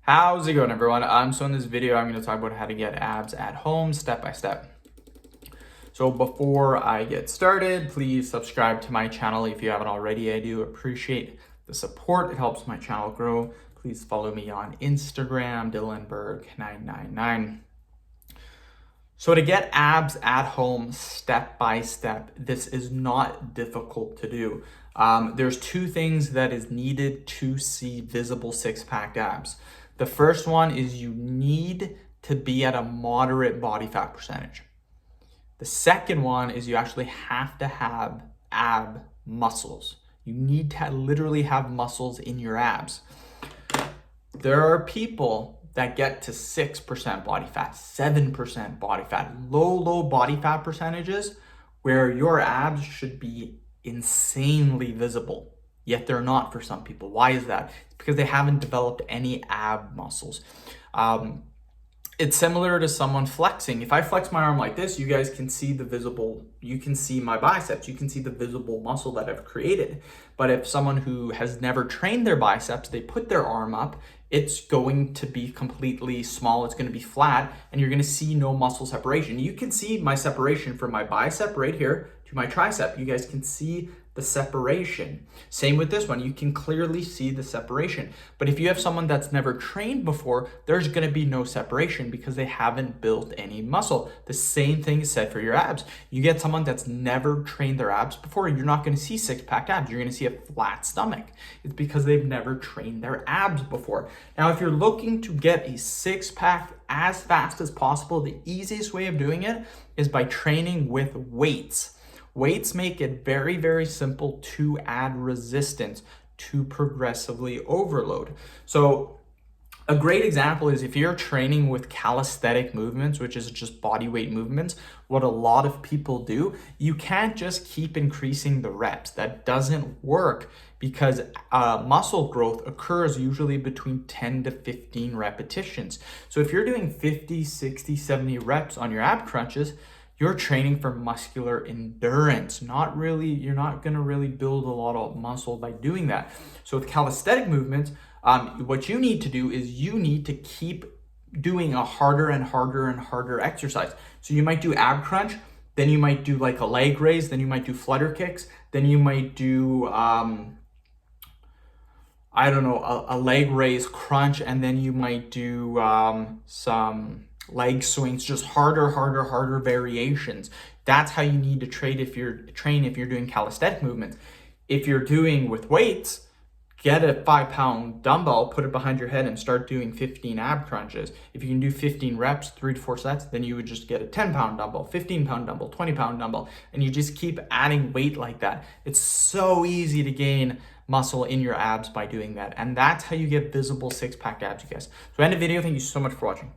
How's it going, everyone? So in this video, I'm going to talk about how to get abs at home step by step. So before I get started, please subscribe to my channel if you haven't already. I do appreciate the support. It helps my channel grow. Please follow me on Instagram, DylanBerg999. So to get abs at home step by step, this is not difficult to do. There's two things that is needed to see visible six-pack abs. The first one is you need to be at a moderate body fat percentage. The second one is you actually have to have ab muscles. You need to literally have muscles in your abs. There are people that get to 6% body fat, 7% body fat, low body fat percentages where your abs should be insanely visible. Yet they're not for some people. Why is that? It's because they haven't developed any ab muscles. It's similar to someone flexing. If I flex my arm like this, you guys can see you can see my biceps, you can see the visible muscle that I've created. But if someone who has never trained their biceps, they put their arm up, it's going to be completely small, it's going to be flat, and you're going to see no muscle separation. You can see my separation from my bicep right here to my tricep. You guys can see the separation. Same with this one, you can clearly see the separation. But if you have someone that's never trained before, there's gonna be no separation because they haven't built any muscle. The same thing is said for your abs. You get someone that's never trained their abs before, you're not gonna see six-pack abs, you're gonna see a flat stomach. It's because they've never trained their abs before. Now, if you're looking to get a six-pack as fast as possible, the easiest way of doing it is by training with weights. Weights make it very, very simple to add resistance to progressively overload. So a great example is if you're training with calisthenic movements, which is just body weight movements, what a lot of people do, you can't just keep increasing the reps. That doesn't work because muscle growth occurs usually between 10 to 15 repetitions. So if you're doing 50, 60, 70 reps on your ab crunches, you're training for muscular endurance. You're not gonna really build a lot of muscle by doing that. So with calisthenic movements, what you need to do is you need to keep doing a harder and harder and harder exercise. So you might do ab crunch, then you might do like a leg raise, then you might do flutter kicks, then you might do, a leg raise crunch, and then you might do some leg swings, just harder variations. That's how you need to train if you're doing calisthenic movements. If you're doing with weights, get a 5-pound dumbbell, put it behind your head and start doing 15 ab crunches. If you can do 15 reps, 3 to 4 sets, then you would just get a 10-pound dumbbell, 15-pound dumbbell, 20-pound dumbbell, and you just keep adding weight like that. It's so easy to gain muscle in your abs by doing that. And that's how you get visible six-pack abs, you guys. So end the video. Thank you so much for watching.